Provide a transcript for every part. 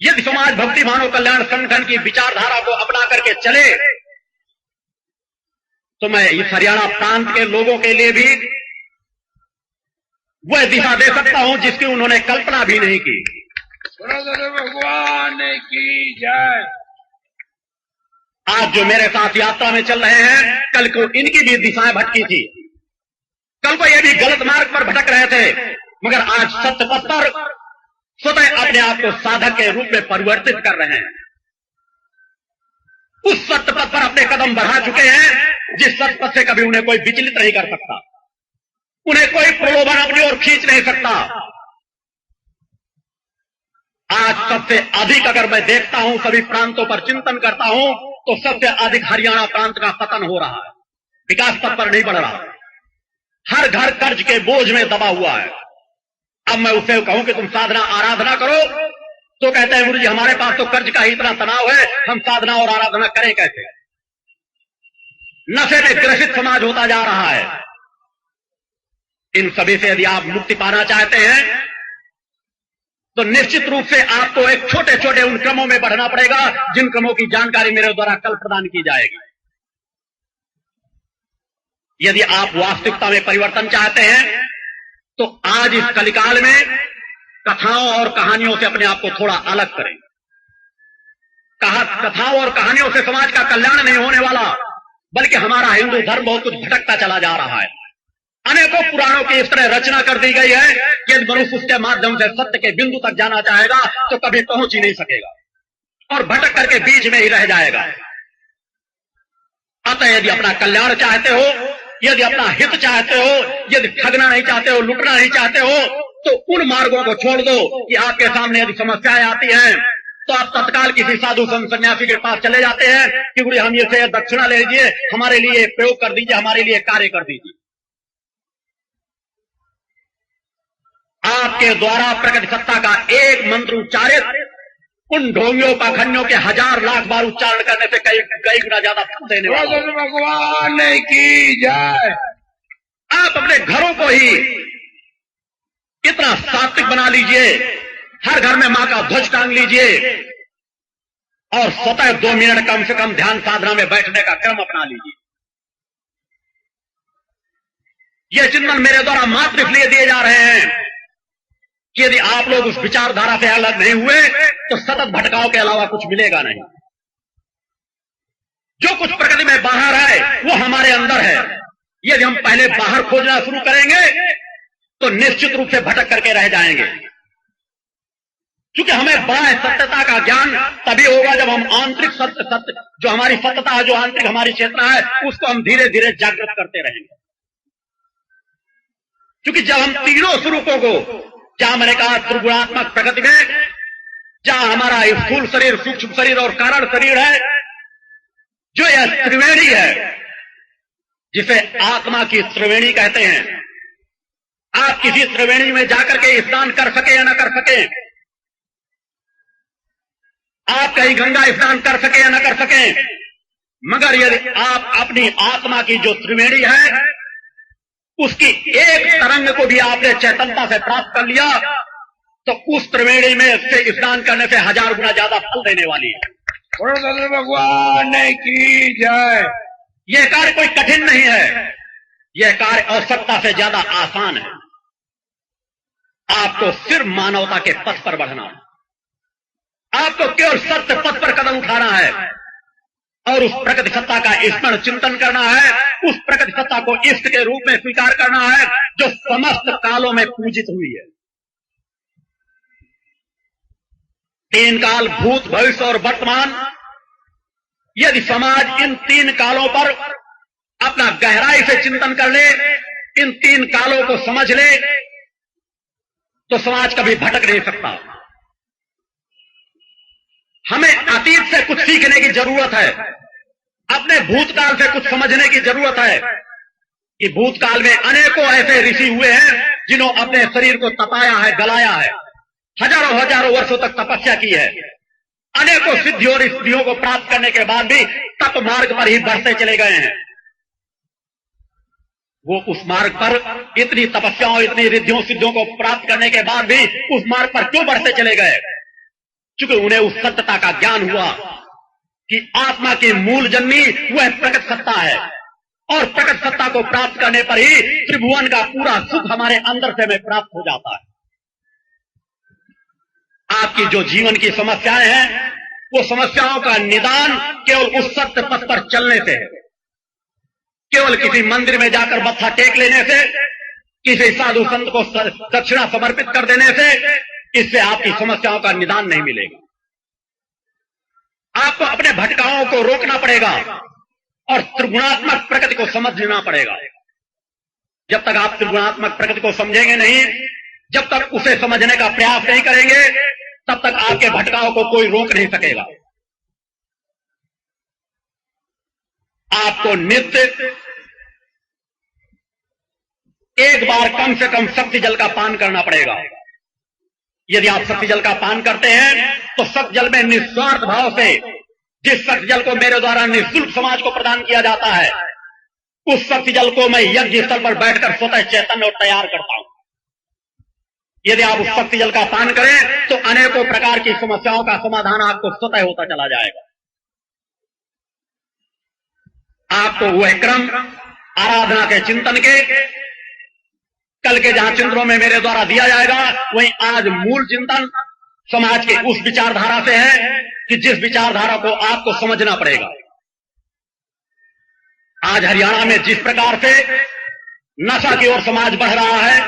यदि समाज भक्ति मानव कल्याण संगठन की विचारधारा को अपना करके चले तो मैं इस हरियाणा प्रांत के लोगों के लिए भी वह दिशा दे सकता हूं जिसकी उन्होंने कल्पना भी नहीं की। भगवान की जय। आज जो मेरे साथ यात्रा में चल रहे हैं, कल को इनकी भी दिशाएं भटकी थी, कल को ये भी गलत मार्ग पर भटक रहे थे, मगर आज सत्य पथ पर स्वतः अपने आप को साधक के रूप में परिवर्तित कर रहे हैं। उस सत्य पथ पर अपने कदम बढ़ा चुके हैं जिस सत्य पथ से कभी उन्हें कोई विचलित नहीं कर सकता, उन्हें कोई प्रलोभन अपनी ओर खींच नहीं सकता। आज सबसे अधिक अगर मैं देखता हूं, सभी प्रांतों पर चिंतन करता हूं, तो सबसे अधिक हरियाणा प्रांत का पतन हो रहा है, विकास पथ पर नहीं बढ़ रहा। हर घर कर्ज के बोझ में दबा हुआ है। अब मैं उससे कहूं कि तुम साधना आराधना करो तो कहते हैं गुरुजी हमारे पास तो कर्ज का ही इतना तनाव है, हम साधना और आराधना करें कैसे। नशे में ग्रसित समाज होता जा रहा है। इन सभी से यदि आप मुक्ति पाना चाहते हैं तो निश्चित रूप से आपको एक छोटे छोटे उन क्रमों में बढ़ना पड़ेगा जिन क्रमों की जानकारी मेरे द्वारा कल प्रदान की जाएगी। यदि आप वास्तविकता में परिवर्तन चाहते हैं तो आज इस कलिकाल में कथाओं और कहानियों से अपने आप को थोड़ा अलग करें। कथाओं और कहानियों से समाज का कल्याण नहीं होने वाला, बल्कि हमारा हिंदू धर्म बहुत कुछ भटकता चला जा रहा है। अनेकों पुराणों की इस तरह रचना कर दी गई है कि यदि मनुष्य उसके माध्यम से सत्य के बिंदु तक जाना चाहेगा तो कभी पहुंच ही नहीं सकेगा और भटक करके बीच में ही रह जाएगा। अतः यदि अपना कल्याण चाहते हो, यदि अपना हित चाहते हो, यदि ठगना नहीं चाहते हो, लुटना नहीं चाहते हो, तो उन मार्गों को छोड़ दो कि आपके सामने यदि समस्याएं आती हैं तो आप तत्काल किसी साधु संत सन्यासी के पास चले जाते हैं कि गुरु हम ये दक्षिणा ले लीजिए, हमारे लिए प्रयोग कर दीजिए, हमारे लिए कार्य कर दीजिए। आपके द्वारा प्रकट सत्ता का एक मंत्र उच्चारित उन ढोंगियों पाखंडियों के 1000 लाख बार उच्चारण करने से कई गुना ज्यादा फल देने वाला। भगवान की जय। आप अपने घरों को ही इतना सात्विक बना लीजिए, हर घर में मां का ध्वज टांग लीजिए और स्वतः 2 मिनट कम से कम ध्यान साधना में बैठने का क्रम अपना लीजिए। यह चिंतन मेरे द्वारा मात्र इसलिए दिए जा रहे हैं कि यदि आप लोग उस विचारधारा से अलग नहीं हुए तो सतत भटकाव के अलावा कुछ मिलेगा नहीं। जो कुछ प्रकृति में बाहर है वो हमारे अंदर है। यदि हम पहले बाहर खोजना शुरू करेंगे तो निश्चित रूप से भटक करके रह जाएंगे, क्योंकि हमें बाह्य सत्यता का ज्ञान तभी होगा जब हम आंतरिक सत्य जो हमारी सत्यता है, जो आंतरिक हमारी चेतना है, उसको हम धीरे धीरे जागृत करते रहेंगे। क्योंकि जब हम तीनों स्वरूपों को, जहां मैंने कहा त्रिगुणात्मक प्रकृति में, जहां हमारा स्थूल शरीर, सूक्ष्म शरीर और कारण शरीर है, जो यह त्रिवेणी है जिसे आत्मा की त्रिवेणी कहते हैं। आप किसी त्रिवेणी में जाकर के स्नान कर सके या न कर सके, आप कहीं गंगा स्नान कर सके या न कर सके, मगर यदि आप अपनी आत्मा की जो त्रिवेणी है उसकी एक तरंग को भी आपने चैतन्यता से प्राप्त कर लिया तो उस त्रिवेणी में से स्नान करने से 1000 गुना ज्यादा फल देने वाली है। भगवान की जय। यह कार्य कोई कठिन नहीं है, यह कार्य आवश्यकता से ज्यादा आसान है। आपको सिर्फ मानवता के पथ पर बढ़ना है, आपको केवल सत्य पथ पर कदम उठाना है और उस प्रकृति सत्ता का स्मरण चिंतन करना है, उस प्रकृति सत्ता को इष्ट के रूप में स्वीकार करना है जो समस्त कालों में पूजित हुई है। 3 काल, भूत, भविष्य और वर्तमान। यदि समाज इन 3 कालों पर अपना गहराई से चिंतन कर ले, इन 3 कालों को समझ ले, तो समाज कभी भटक नहीं सकता। हमें अतीत से कुछ सीखने की जरूरत है, अपने भूतकाल से कुछ समझने की जरूरत है कि भूतकाल में अनेकों ऐसे ऋषि हुए हैं जिन्होंने अपने शरीर को तपाया है, गलाया है, हजारों वर्षों तक तपस्या की है, अनेकों सिद्धियों और सिद्धियों को प्राप्त करने के बाद भी तप मार्ग पर ही बढ़ते चले गए हैं। वो उस मार्ग पर इतनी तपस्याओं, इतनी रिद्धियों सिद्धियों को प्राप्त करने के बाद भी उस मार्ग पर क्यों बढ़ते चले गए? चूंकि उन्हें उस सत्यता का ज्ञान हुआ कि आत्मा की मूल जन्मी वह प्रकट सत्ता है, और प्रकट सत्ता को प्राप्त करने पर ही त्रिभुवन का पूरा सुख हमारे अंदर से हमें प्राप्त हो जाता है। आपकी जो जीवन की समस्याएं हैं, वो समस्याओं का निदान केवल उस सत्य पथ पर चलने से है। केवल किसी मंदिर में जाकर मत्था टेक लेने से, किसी साधु संत को दक्षिणा समर्पित कर देने से, इससे आपकी समस्याओं का निदान नहीं मिलेगा। आपको अपने भटकाओं को रोकना पड़ेगा और त्रिगुणात्मक प्रकृति को समझना पड़ेगा। जब तक आप त्रिगुणात्मक प्रकृति को समझेंगे नहीं, जब तक उसे समझने का प्रयास नहीं करेंगे, तब तक आपके भटकाव को कोई रोक नहीं सकेगा। आपको नित्य एक बार कम से कम शक्ति जल का पान करना पड़ेगा। यदि आप शक्ति जल का पान करते हैं तो शक्ति जल में निस्वार्थ भाव से, जिस शक्ति जल को मेरे द्वारा निःशुल्क समाज को प्रदान किया जाता है, उस शक्ति जल को मैं यज्ञ स्थल पर बैठकर स्वतः चैतन्य और तैयार करता हूं। यदि आप उस शक्ति जल का पान करें तो अनेकों प्रकार की समस्याओं का समाधान आपको स्वतः होता चला जाएगा। आपको वह क्रम आराधना के चिंतन के कल के जहां चिंतनों में मेरे द्वारा दिया जाएगा, वहीं आज मूल चिंतन समाज के उस विचारधारा से है कि जिस विचारधारा को आपको समझना पड़ेगा। आज हरियाणा में जिस प्रकार से नशा की ओर समाज बढ़ रहा है,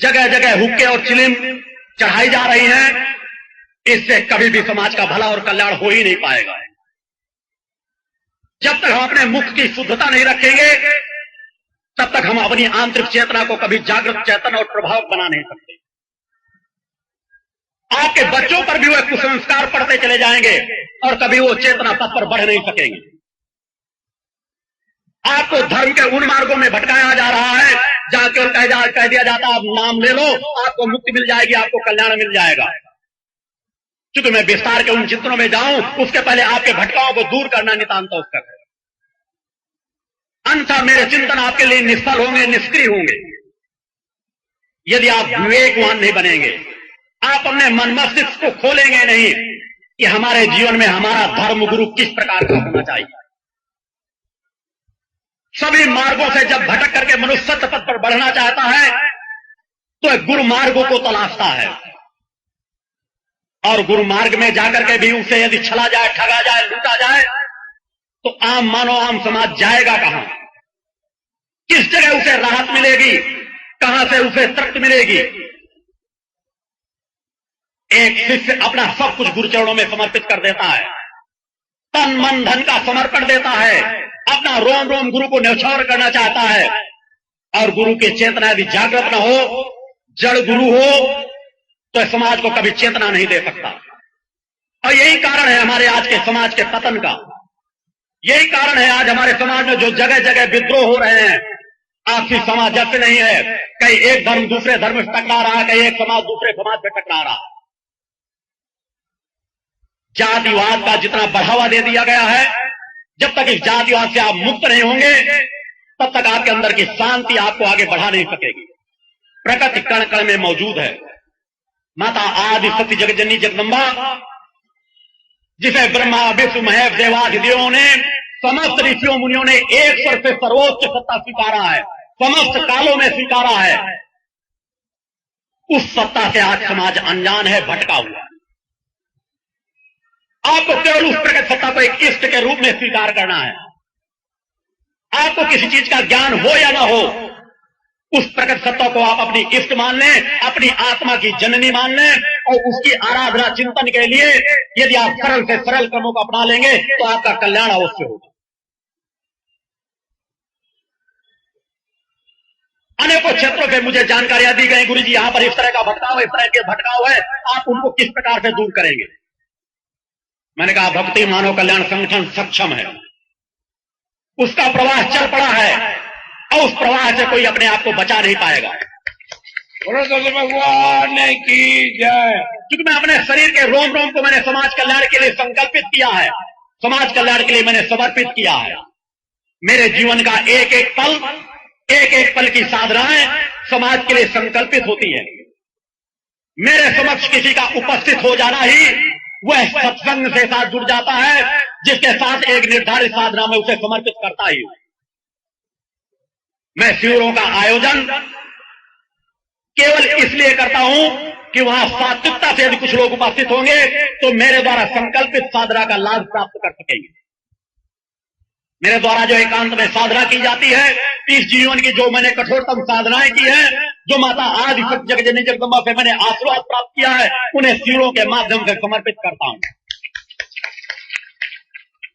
जगह जगह हुक्के और चिलिम चढ़ाई जा रही हैं, इससे कभी भी समाज का भला और कल्याण हो ही नहीं पाएगा। जब तक हम अपने मुख की शुद्धता नहीं रखेंगे, तब तक हम अपनी आंतरिक चेतना को कभी जागृत चेतन और प्रभाव बना नहीं सकते। आपके बच्चों पर भी वह कुसंस्कार पड़ते चले जाएंगे और कभी वो चेतना पथ पर बढ़ नहीं सकेंगे। आपको धर्म के उन मार्गों में भटकाया जा रहा है जहां केवल कह दिया जाता है आप नाम ले लो, आपको मुक्ति मिल जाएगी, आपको कल्याण मिल जाएगा। क्योंकि मैं विस्तार के उन चिंतनों में जाऊं, उसके पहले आपके भटकाओं को दूर करना नितांत आवश्यक है। अन्यथा मेरे चिंतन आपके लिए निष्फल होंगे, निष्क्रिय होंगे। यदि आप विवेकवान नहीं बनेंगे, आप अपने मन मस्तिष्क को खोलेंगे नहीं कि हमारे जीवन में हमारा धर्म गुरु किस प्रकार का होना चाहिए। सभी मार्गों से जब भटक करके मनुष्य सत्य पथ पर बढ़ना चाहता है तो गुरु मार्गों को तलाशता है, और गुरु मार्ग में जाकर के भी उसे यदि छला जाए, ठगा जाए, लूटा जाए, तो आम मानव आम समाज जाएगा कहां? किस जगह उसे राहत मिलेगी? कहां से उसे तृप्ति मिलेगी? एक शिष्य अपना सब कुछ गुरु चरणों में समर्पित कर देता है, तन मन धन का समर्पण देता है, अपना रोम रोम गुरु को न्यौछावर करना चाहता है, और गुरु की चेतना यदि जागृत न हो, जड़ गुरु हो, तो समाज को कभी चेतना नहीं दे सकता। और यही कारण है हमारे आज के समाज के पतन का। यही कारण है आज हमारे समाज में जो जगह जगह विद्रोह हो रहे हैं। आपसी समाज जैसे नहीं है, कहीं एक धर्म दूसरे धर्म से टकरा रहा है, कहीं एक समाज दूसरे समाज से टकरा रहा है। जातिवाद का जितना बढ़ावा दे दिया गया है, जब तक इस जातिवाद से आप मुक्त नहीं होंगे, तब तक आपके अंदर की शांति आपको आगे बढ़ा नहीं सकेगी। प्रकृति कण कण में मौजूद है। माता आदि सत्य जगजननी जगदम्बा, जिसे ब्रह्मा विष्णु महेश देवाधिदेवों ने, समस्त ऋषियों मुनियों ने एक स्वर से सर्वोच्च सत्ता स्वीकारा है, समस्त कालों में स्वीकारा है, उस सत्ता से आज समाज अनजान है, भटका हुआ। आपको केवल उस प्रकट सत्ता को एक इष्ट के रूप में स्वीकार करना है। आपको किसी चीज का ज्ञान हो या ना हो, उस प्रकट सत्ता को आप अपनी इष्ट मान लें, अपनी आत्मा की जननी मान लें, और उसकी आराधना चिंतन के लिए यदि आप सरल से सरल क्रमों को अपना लेंगे तो आपका कल्याण अवश्य होगा। अनेकों क्षेत्रों से मुझे जानकारियां दी गई, गुरुजी यहां पर इस तरह का भटकाव, इस तरह के भटकाव है, आप उनको किस प्रकार से दूर करेंगे? मैंने कहा भक्ति मानव कल्याण संगठन सक्षम है, उसका प्रवाह चल पड़ा है, और उस प्रवाह से कोई अपने आप को बचा नहीं पाएगा। भगवान की जय। क्योंकि मैं अपने शरीर के रोम रोम को मैंने समाज कल्याण के लिए संकल्पित किया है, समाज कल्याण के लिए मैंने समर्पित किया है। मेरे जीवन का एक एक पल की साधनाएं समाज के लिए संकल्पित होती है। मेरे समक्ष किसी का उपस्थित हो जाना ही वह सत्संग से साथ जुड़ जाता है, जिसके साथ एक निर्धारित साधना में उसे समर्पित करता ही हूं। मैं शिविरों का आयोजन केवल इसलिए करता हूं कि वहां सात्विकता से यदि कुछ लोग उपस्थित होंगे तो मेरे द्वारा संकल्पित साधना का लाभ प्राप्त कर सकेंगे। मेरे द्वारा जो एकांत में साधना की जाती है, इस जीवन की जो मैंने कठोरतम साधनाएं की है, जो माता आदि शक्ति जगजननी जगदम्बा से मैंने आशीर्वाद प्राप्त किया है, उन्हें शिविरों के माध्यम से समर्पित करता हूं।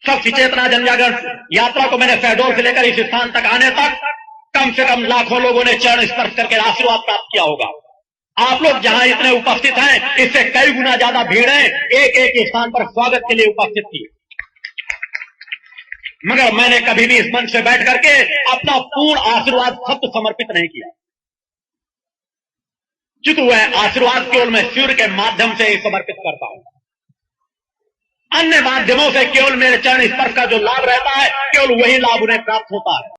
शक्ति चेतना जनजागरण यात्रा को मैंने शहडोल से लेकर इस स्थान तक आने तक कम से कम लाखों लोगों ने चरण स्पर्श करके आशीर्वाद प्राप्त किया होगा। आप लोग जहां इतने उपस्थित हैं, इससे कई गुना ज्यादा भीड़ है एक एक स्थान पर स्वागत के लिए उपस्थित थी। मगर मैंने कभी भी इस मंच से बैठ करके अपना पूर्ण आशीर्वाद सबको समर्पित नहीं किया, क्योंकि वह आशीर्वाद केवल मैं शिविर के माध्यम से ही समर्पित करता हूं। अन्य माध्यमों से केवल मेरे चरण स्पर्श का जो लाभ रहता है, केवल वही लाभ उन्हें प्राप्त होता है।